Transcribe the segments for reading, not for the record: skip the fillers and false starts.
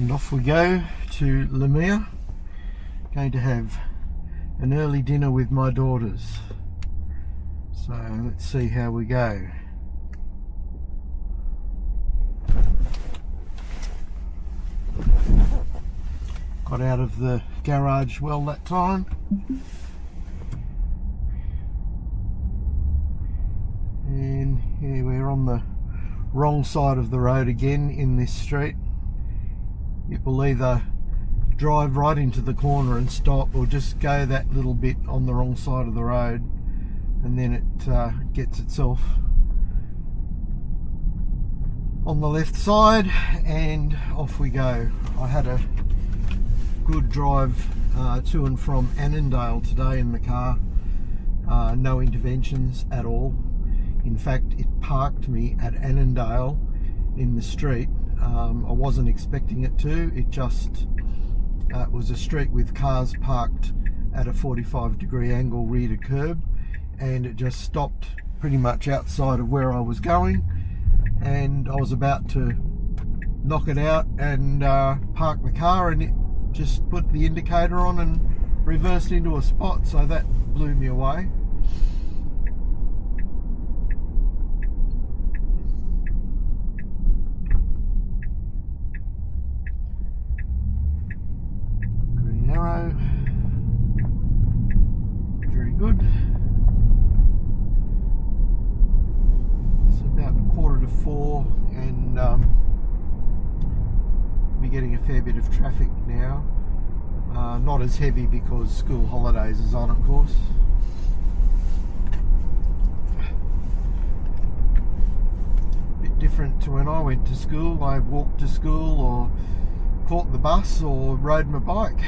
And off we go to Lemire. Going to have an early dinner with my daughters. So let's see how we go. Got out of the garage well that time. And yeah, we're on the wrong side of the road again in this street. It will either drive right into the corner and stop, or just go that little bit on the wrong side of the road, and then it gets itself on the left side and off we go. I had a good drive to and from Annandale today in the car. No interventions at all. In fact, it parked me at Annandale in the street. I wasn't expecting it to. It just it was a street with cars parked at a 45-degree angle rear to curb, and it just stopped pretty much outside of where I was going, and I was about to knock it out and park the car, and it just put the indicator on and reversed into a spot, so that blew me away. Green arrow. Very good. It's about 3:45 and we're getting a fair bit of traffic now. Not as heavy because school holidays is on, of course. Bit different to when I went to school. I walked to school or caught the bus or rode my bike.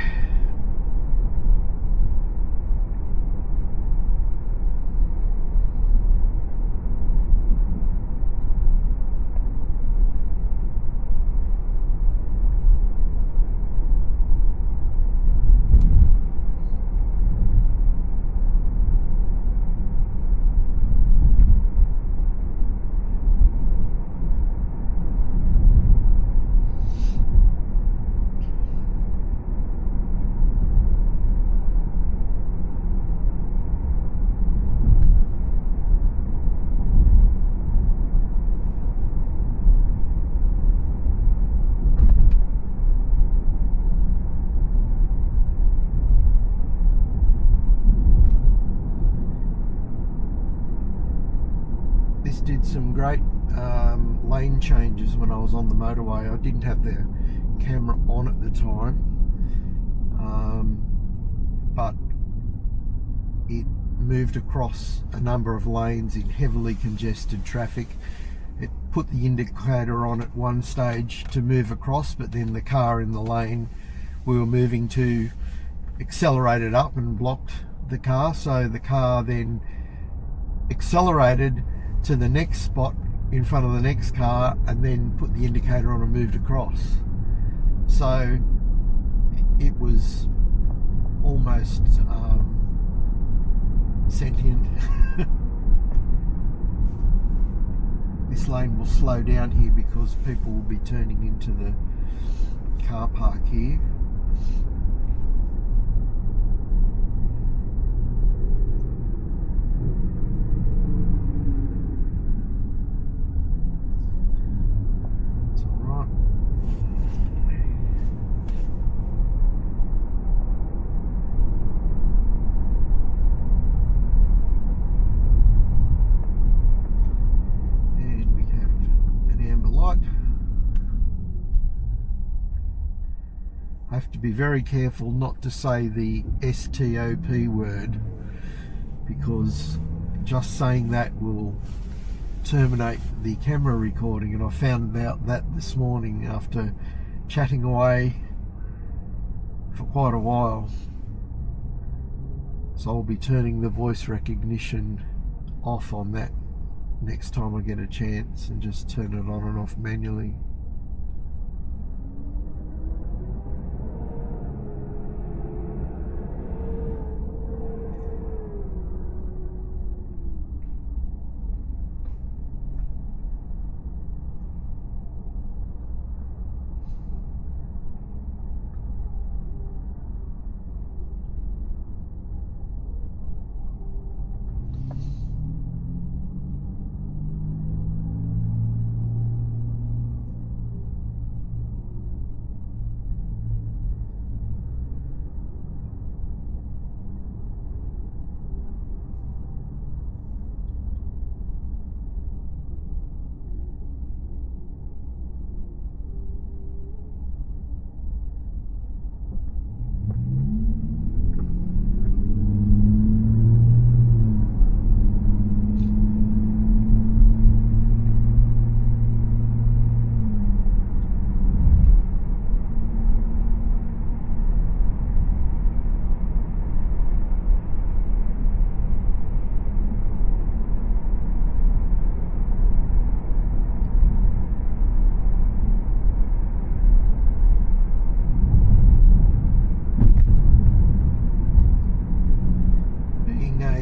This did some great lane changes when I was on the motorway. I didn't have the camera on at the time, but it moved across a number of lanes in heavily congested traffic. It put the indicator on at one stage to move across, but then the car in the lane we were moving to accelerated up and blocked the car, so the car then accelerated to the next spot in front of the next car and then put the indicator on and moved across. So it was almost sentient. This lane will slow down here because people will be turning into the car park here. I have to be very careful not to say the STOP word, because just saying that will terminate the camera recording, and I found out that this morning after chatting away for quite a while. So I'll be turning the voice recognition off on that next time I get a chance, and just turn it on and off manually.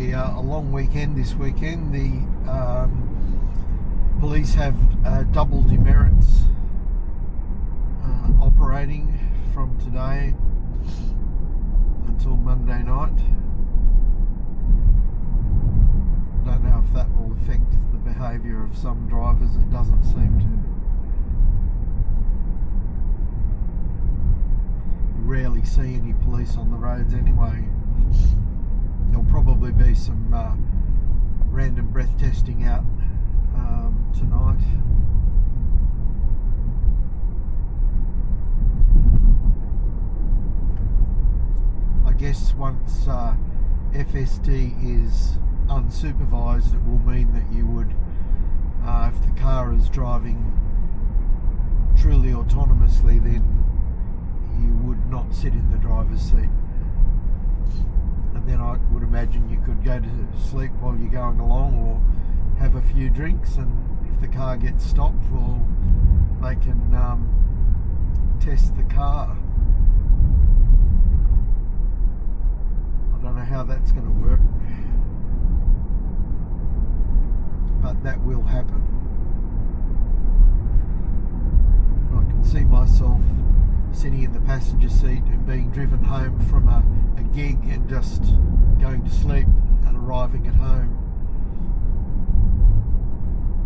a long weekend this weekend. The police have double demerits operating from today until Monday night. Don't know if that will affect the behaviour of some drivers. It doesn't seem to. You rarely see any police on the roads anyway. There'll probably be some random breath testing out tonight. I guess once FSD is unsupervised, it will mean that you would, if the car is driving truly autonomously, then you would not sit in the driver's seat. And then I would imagine you could go to sleep while you're going along, or have a few drinks, and if the car gets stopped, well, they can test the car. I don't know how that's going to work, but that will happen. I can see myself sitting in the passenger seat and being driven home from a gig and just going to sleep and arriving at home,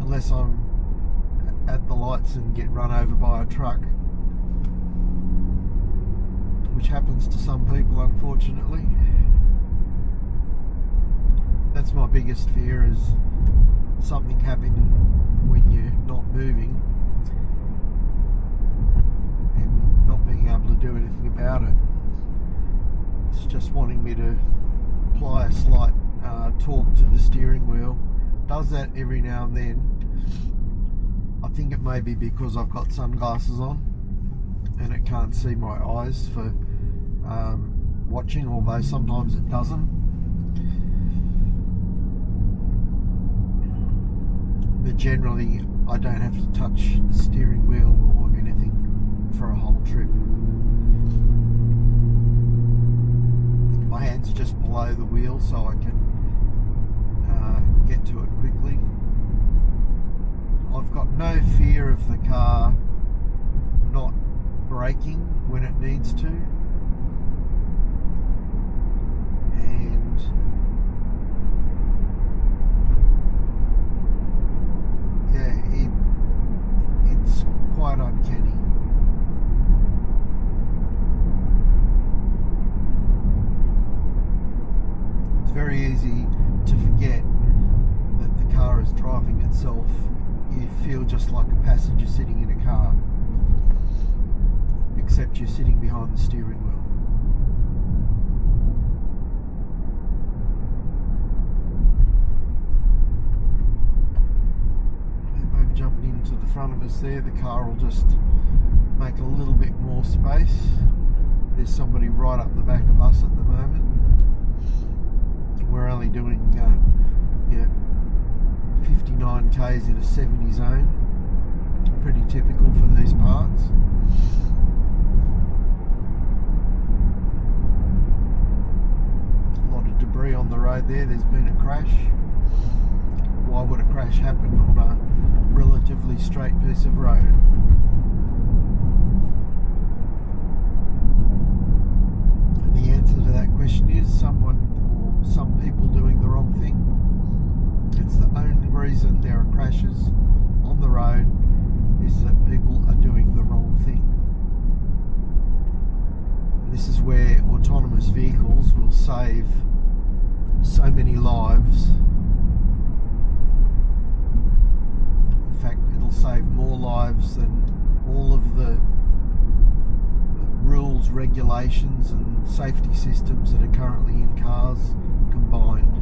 unless I'm at the lights and get run over by a truck, which happens to some people, unfortunately. That's my biggest fear, is something happening when you're not moving and not being able to do anything about it. It's just wanting me to apply a slight torque to the steering wheel. Does that every now and then. I think it may be because I've got sunglasses on and it can't see my eyes for watching, although sometimes it doesn't. But generally I don't have to touch the steering wheel or anything for a whole trip. My hands are just below the wheel so I can get to it quickly. I've got no fear of the car not braking when it needs to, and yeah, it's quite uncanny. It's very easy to forget that the car is driving itself. You feel just like a passenger sitting in a car, except you're sitting behind the steering wheel. They've jumped into the front of us there. The car will just make a little bit more space. There's somebody right up the back of us at the moment. We're only doing 59 k's in a 70 zone. Pretty typical for these parts. A lot of debris on the road there. There's been a crash. Why would a crash happen on a relatively straight piece of road? And the answer to that question is someone or some people doing the wrong thing. It's the only reason there are crashes on the road, is that people are doing the wrong thing. This is where autonomous vehicles will save so many lives. In fact, it'll save more lives than all of the rules, regulations and safety systems that are currently in cars combined.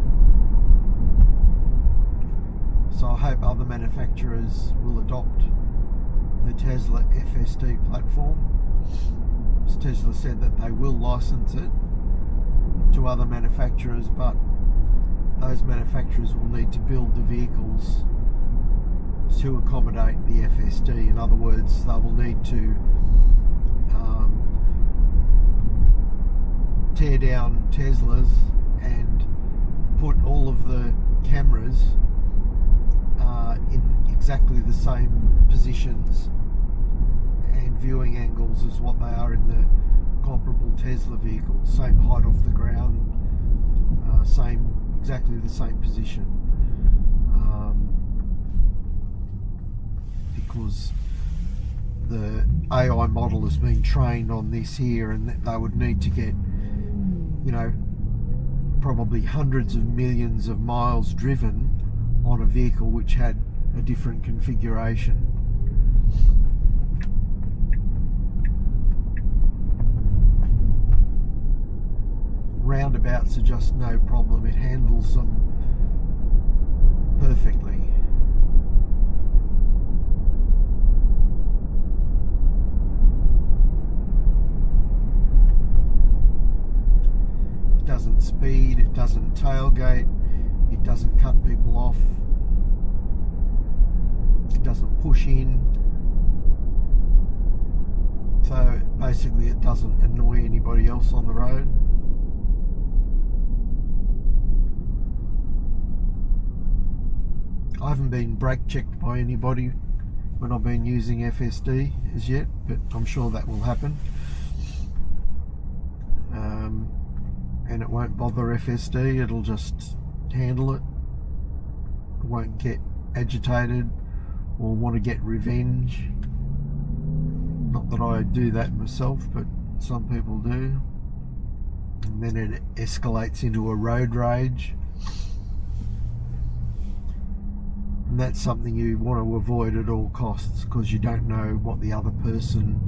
So I hope other manufacturers will adopt the Tesla FSD platform. As Tesla said that they will license it to other manufacturers, but those manufacturers will need to build the vehicles to accommodate the FSD. In other words, they will need to tear down Teslas and put all of the cameras in exactly the same positions and viewing angles as what they are in the comparable Tesla vehicles. Same height off the ground, exactly the same position. Because the AI model has been trained on this here, and they would need to get, probably hundreds of millions of miles driven on a vehicle which had a different configuration. Roundabouts are just no problem. It handles them perfectly. It doesn't speed, it doesn't tailgate, it doesn't cut people off, it doesn't push in. So basically it doesn't annoy anybody else on the road. I haven't been brake checked by anybody when I've been using FSD as yet, but I'm sure that will happen. And it won't bother FSD, it'll just handle it. It won't get agitated or want to get revenge. Not that I do that myself, but some people do. And then it escalates into a road rage. And that's something you want to avoid at all costs, because you don't know what the other person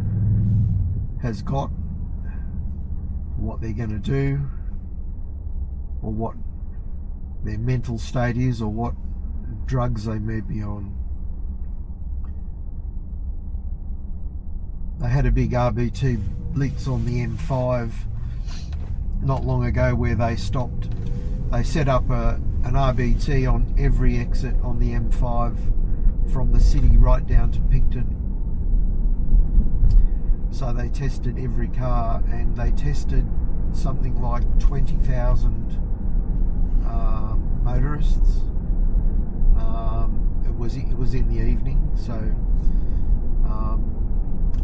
has got, what they're going to do, or what their mental state is, or what drugs they may be on. They had a big RBT blitz on the M5 not long ago where they stopped. They set up an RBT on every exit on the M5 from the city right down to Picton. So they tested every car, and they tested something like 20,000 motorists. It was in the evening, so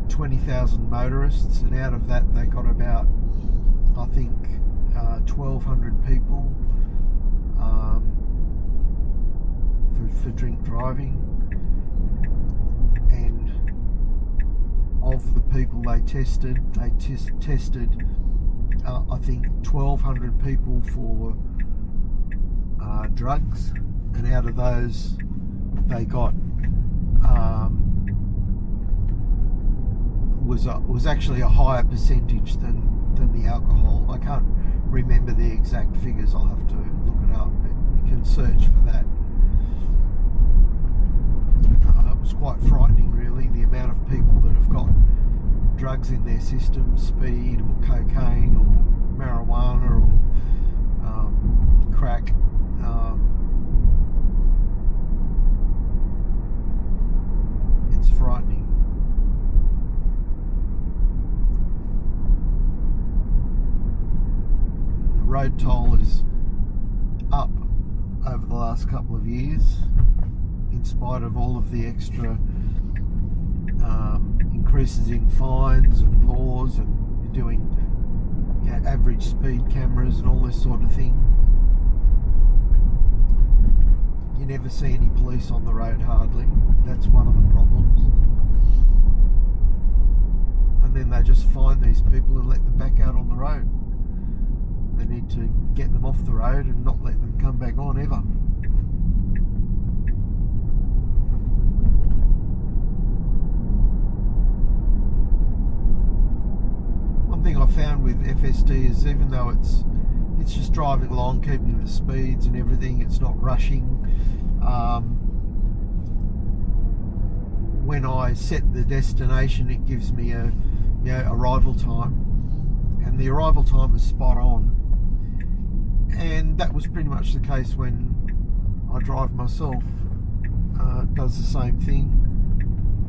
20,000 motorists, and out of that they got about, I think, 1,200 people for drink driving. And of the people they tested, I think 1,200 people for drugs, and out of those they got was actually a higher percentage than the alcohol. I can't remember the exact figures, I'll have to look it up, but you can search for that. It was quite frightening really, the amount of people that have got drugs in their system, speed or cocaine or marijuana or crack. It's frightening. The road toll is up over the last couple of years, in spite of all of the extra increases in fines and laws, and you're doing average speed cameras and all this sort of thing. You never see any police on the road hardly. That's one of the problems. And then they just fine these people and let them back out on the road. They need to get them off the road and not let them come back on ever. One thing I found with FSD is, even though it's just driving along, keeping the speeds and everything, it's not rushing. When I set the destination, it gives me a arrival time, and the arrival time is spot on. And that was pretty much the case when I drive myself. It does the same thing,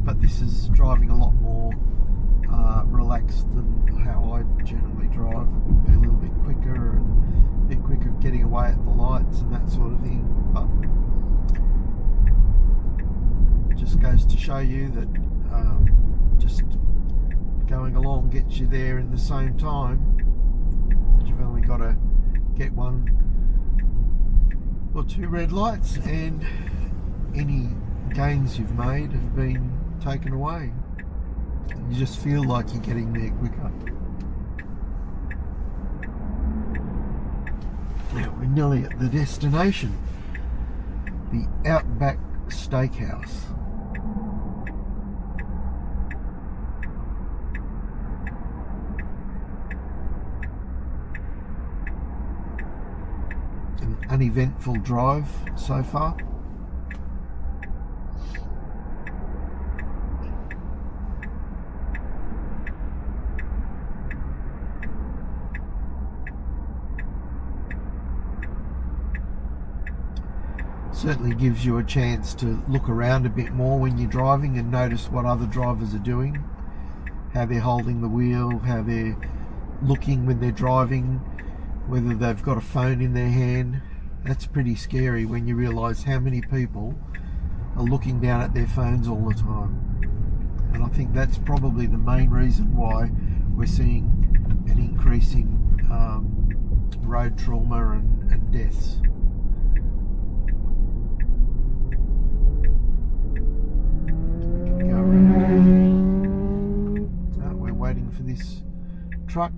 but this is driving a lot more relaxed than how I generally drive. Be a little bit quicker, and a bit quicker getting away at the lights. just goes to show you that just going along gets you there in the same time. You've only got to get one or two red lights and any gains you've made have been taken away. You just feel like you're getting there quicker. Now we're nearly at the destination, the Outback Steakhouse. An uneventful drive so far. Certainly gives you a chance to look around a bit more when you're driving and notice what other drivers are doing, how they're holding the wheel, how they're looking when they're driving, whether they've got a phone in their hand. That's pretty scary when you realise how many people are looking down at their phones all the time. And I think that's probably the main reason why we're seeing an increase in road trauma and deaths. We're waiting for this truck.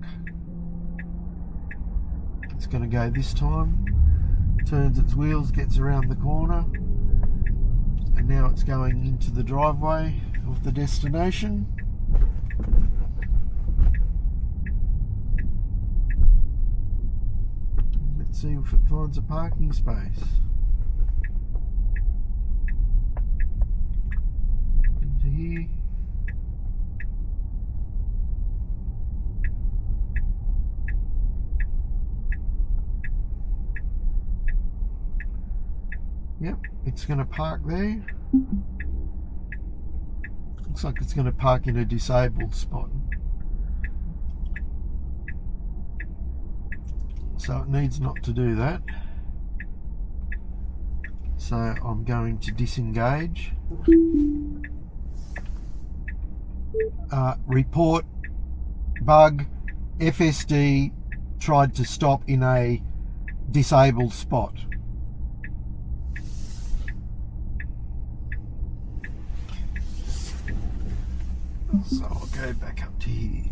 It's going to go this time, turns its wheels, gets around the corner, and now it's going into the driveway of the destination. Let's see if it finds a parking space. Into here. Yep, it's going to park there. Looks like it's going to park in a disabled spot. So it needs not to do that. So I'm going to disengage. Report bug FSD tried to stop in a disabled spot. So I'll go back up to here.